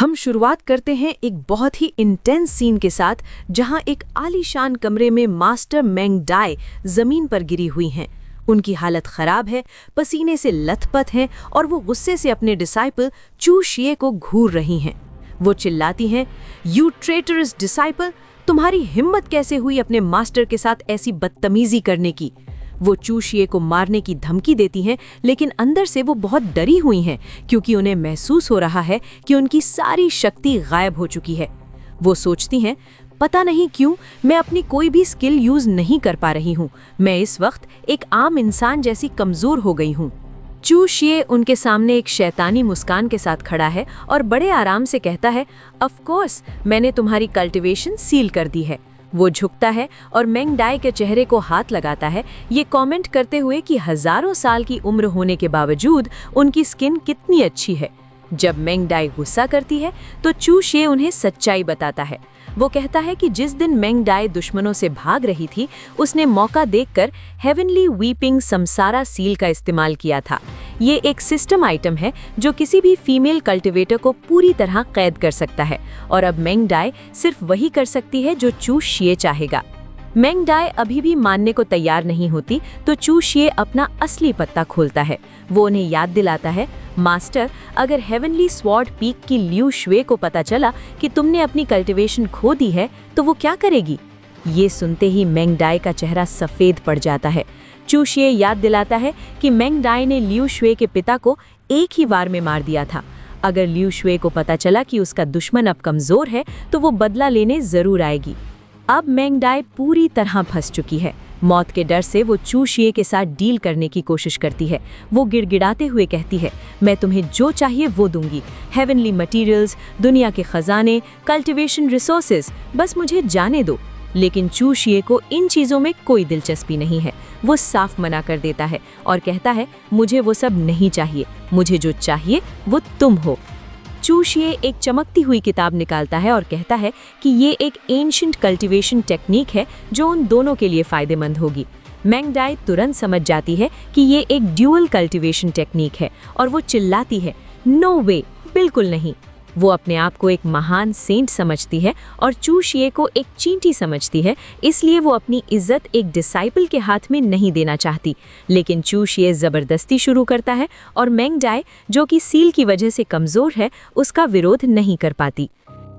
हम शुरुआत करते हैं एक बहुत ही इंटेंस सीन के साथ, जहां एक आलीशान कमरे में मास्टर मेंग डाई जमीन पर गिरी हुई हैं। उनकी हालत खराब है, पसीने से लथपथ हैं और वो गुस्से से अपने डिसाइपल चू शिए को घूर रही हैं। वो चिल्लाती हैं, "यू ट्रेटरस डिसाइपल, तुम्हारी हिम्मत कैसे हुई अपने मास्टर के साथ ऐसी बदतमीजी करने की?" वो चू शिए को मारने की धमकी देती हैं, लेकिन अंदर से वो बहुत डरी हुई हैं, क्योंकि उन्हें महसूस हो रहा है कि उनकी सारी शक्ति गायब हो चुकी है। वो सोचती हैं, पता नहीं क्यों मैं अपनी कोई भी स्किल यूज नहीं कर पा रही हूँ। मैं इस वक्त एक आम इंसान जैसी कमजोर हो गई हूँ। चू शिए उनके सामने एक शैतानी मुस्कान के साथ खड़ा है और बड़े आराम से कहता है, "ऑफ कोर्स, मैंने तुम्हारी कल्टीवेशन सील कर दी है।" वो झुकता है और मेंग डाई के चेहरे को हाथ लगाता है, ये कमेंट करते हुए कि हजारों साल की उम्र होने के बावजूद उनकी स्किन कितनी अच्छी है। जब मेंग डाई गुस्सा करती है तो चू शिए उन्हें सच्चाई बताता है। वो कहता है कि जिस दिन मेंग डाई दुश्मनों से भाग रही थी, उसने मौका देखकर हेवनली वीपिंग समसारा सील का इस्तेमाल किया था। ये एक सिस्टम आइटम है जो किसी भी फीमेल कल्टीवेटर को पूरी तरह कैद कर सकता है, और अब मेंग डाई सिर्फ वही कर सकती है जो चू शिए चाहेगा। मेंग डाई अभी भी मानने को तैयार नहीं होती, तो चू शिए अपना असली पत्ता खोलता है। वो उन्हें याद दिलाता है, "मास्टर, अगर हेवनली स्वॉर्ड पीक की लियू शुए को पता चला कि तुमने अपनी कल्टीवेशन खो दी है, तो वो क्या करेगी?" ये सुनते ही मेंग डाई का चेहरा सफ़ेद पड़ जाता है। चू शिए याद दिलाता है कि मेंग डाई ने लियू शुए के पिता को एक ही वार में मार दिया था। अगर लियू शुए को पता चला कि उसका दुश्मन अब कमज़ोर है, तो वो बदला लेने ज़रूर आएगी। अब मेंग डाई पूरी तरह फंस चुकी है। मौत के डर से वो चू शिए के साथ डील करने की कोशिश करती है। वो गिड़गिड़ाते हुए कहती है, "मैं तुम्हें जो चाहिए वो दूंगी। हेवनली मटेरियल्स, दुनिया के खजाने, कल्टीवेशन रिसोर्सेज, बस मुझे जाने दो।" लेकिन चू शिए को इन चीज़ों में कोई दिलचस्पी नहीं है। वो साफ मना कर देता है और कहता है, "मुझे वो सब नहीं चाहिए। मुझे जो चाहिए वो तुम हो।" चू शिए एक चमकती हुई किताब निकालता है और कहता है कि ये एक एंशिएंट कल्टीवेशन टेक्निक है जो उन दोनों के लिए फ़ायदेमंद होगी। मेंग डाई तुरंत समझ जाती है कि ये एक ड्यूअल कल्टीवेशन टेक्निक है और वो चिल्लाती है, "नो वे, बिल्कुल नहीं।" वो अपने आप को एक महान सेंट समझती है और चू शिए को एक चींटी समझती है, इसलिए वो अपनी इज्जत एक डिसाइपल के हाथ में नहीं देना चाहती। लेकिन चू शिए ज़बरदस्ती शुरू करता है और मेंग डाई, जो कि सील की वजह से कमज़ोर है, उसका विरोध नहीं कर पाती।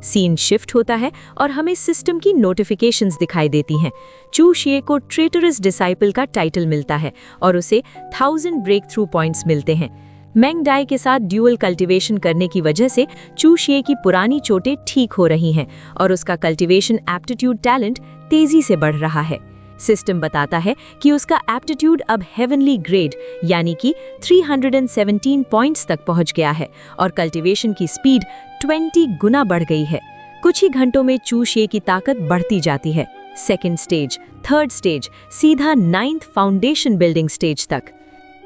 सीन शिफ्ट होता है और हमें सिस्टम की नोटिफिकेशंस दिखाई देती हैं। चू शिए को ट्रेटरस डिसाइपल का टाइटल मिलता है और उसे 1000 ब्रेक थ्रू पॉइंट्स मिलते हैं। मेंग डाई के साथ ड्यूअल कल्टीवेशन करने की वजह से चू शिए की पुरानी चोटें ठीक हो रही हैं और उसका कल्टीवेशन एप्टीट्यूड टैलेंट तेजी से बढ़ रहा है। सिस्टम बताता है कि उसका एप्टीट्यूड अब हेवनली ग्रेड यानी कि 317 पॉइंट्स तक पहुंच गया है और कल्टीवेशन की स्पीड 20 गुना बढ़ गई है। कुछ ही घंटों में चू शिए की ताकत बढ़ती जाती है, सेकेंड स्टेज, थर्ड स्टेज, सीधा 9th फाउंडेशन बिल्डिंग स्टेज तक।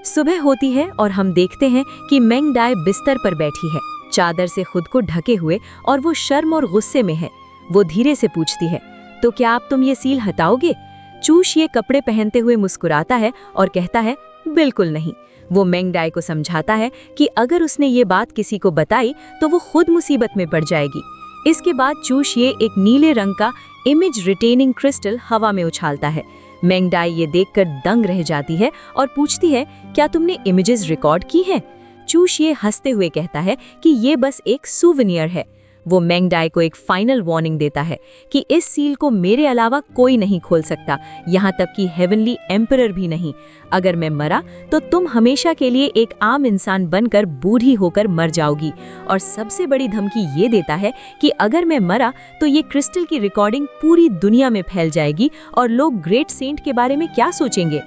सुबह होती है और हम देखते हैं कि मेंग डाई बिस्तर पर बैठी है, चादर से खुद को ढके हुए, और वो शर्म और गुस्से में है। वो धीरे से पूछती है, "तो क्या आप तुम ये सील हटाओगे?" चू शिए कपड़े पहनते हुए मुस्कुराता है और कहता है, "बिल्कुल नहीं।" वो मेंग डाई को समझाता है कि अगर उसने ये बात किसी को बताई तो वो खुद मुसीबत में पड़ जाएगी। इसके बाद चू शिए एक नीले रंग का इमेज रिटेनिंग क्रिस्टल हवा में उछालता है। मेंग डाई ये देखकर दंग रह जाती है और पूछती है, "क्या तुमने इमेजेस रिकॉर्ड की हैं?" चू शिए हंसते हुए कहता है कि ये बस एक सूवेनियर है। वो मेंग डाई को एक फाइनल वार्निंग देता है कि इस सील को मेरे अलावा कोई नहीं खोल सकता, यहाँ तक कि हेवनली एम्परर भी नहीं। अगर मैं मरा तो तुम हमेशा के लिए एक आम इंसान बनकर बूढ़ी होकर मर जाओगी। और सबसे बड़ी धमकी ये देता है कि अगर मैं मरा तो ये क्रिस्टल की रिकॉर्डिंग पूरी दुनिया में फैल जाएगी और लोग ग्रेट सेंट के बारे में क्या सोचेंगे।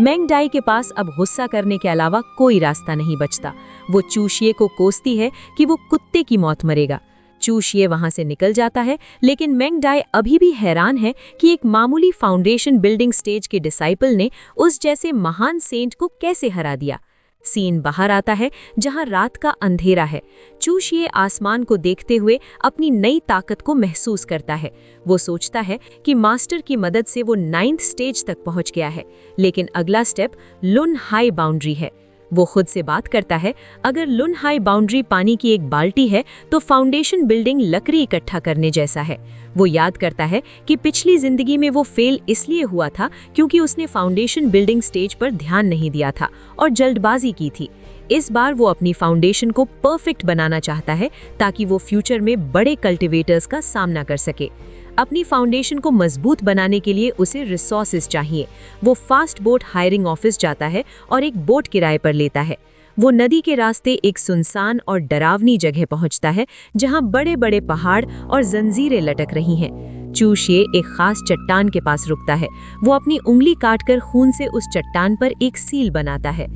मेंग डाई के पास अब गुस्सा करने के अलावा कोई रास्ता नहीं बचता। वो चू शिए को कोसती है कि वो कुत्ते की मौत मरेगा। चू शिए वहां से निकल जाता है, लेकिन मेंग डाई अभी भी हैरान है कि एक मामूली फाउंडेशन बिल्डिंग स्टेज के डिसाइपल ने उस जैसे महान सेंट को कैसे हरा दिया। सीन बाहर आता है जहां रात का अंधेरा है। चू शिए आसमान को देखते हुए अपनी नई ताकत को महसूस करता है। वो सोचता है कि मास्टर की मदद से वो 9th स्टेज तक पहुंच गया है, लेकिन अगला स्टेप लुन हाई बाउंड्री है। वो खुद से बात करता है, अगर लुन हाई बाउंड्री पानी की एक बाल्टी है तो फाउंडेशन बिल्डिंग लकड़ी इकट्ठा करने जैसा है। वो याद करता है कि पिछली जिंदगी में वो फेल इसलिए हुआ था क्योंकि उसने फाउंडेशन बिल्डिंग स्टेज पर ध्यान नहीं दिया था और जल्दबाजी की थी। इस बार वो अपनी फाउंडेशन को परफेक्ट बनाना चाहता है ताकि वो फ्यूचर में बड़े कल्टीवेटर्स का सामना कर सके। अपनी फाउंडेशन को मजबूत बनाने के लिए उसे रिसोर्सेज चाहिए। वो फास्ट बोट हायरिंग ऑफिस जाता है और एक बोट किराए पर लेता है। वो नदी के रास्ते एक सुनसान और डरावनी जगह पहुंचता है जहां बड़े बड़े पहाड़ और जंजीरें लटक रही हैं। चू शे एक खास चट्टान के पास रुकता है। वो अपनी उंगली काटकर खून से उस चट्टान पर एक सील बनाता है।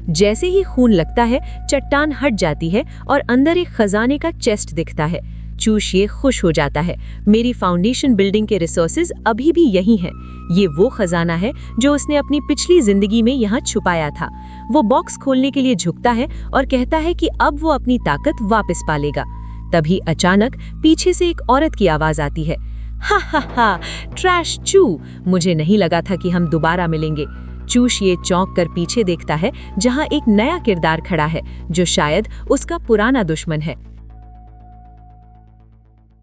जैसे ही खून लगता है, चट्टान हट जाती है और अंदर एक खजाने का चेस्ट दिखता है। चू शे खुश हो जाता है। मेरी फाउंडेशन बिल्डिंग के रिसोर्सेज अभी भी यही हैं। ये वो खजाना है जो उसने अपनी पिछली जिंदगी में यहाँ छुपाया था। वो बॉक्स खोलने के लिए झुकता है और कहता है कि अब वो अपनी ताकत वापस पालेगा। तभी अचानक पीछे से एक औरत की आवाज आती है, हा हा हा, ट्रैश चू, मुझे नहीं लगा था कि हम दोबारा मिलेंगे। चू शे चौंक कर पीछे देखता है जहाँ एक नया किरदार खड़ा है जो शायद उसका पुराना दुश्मन है।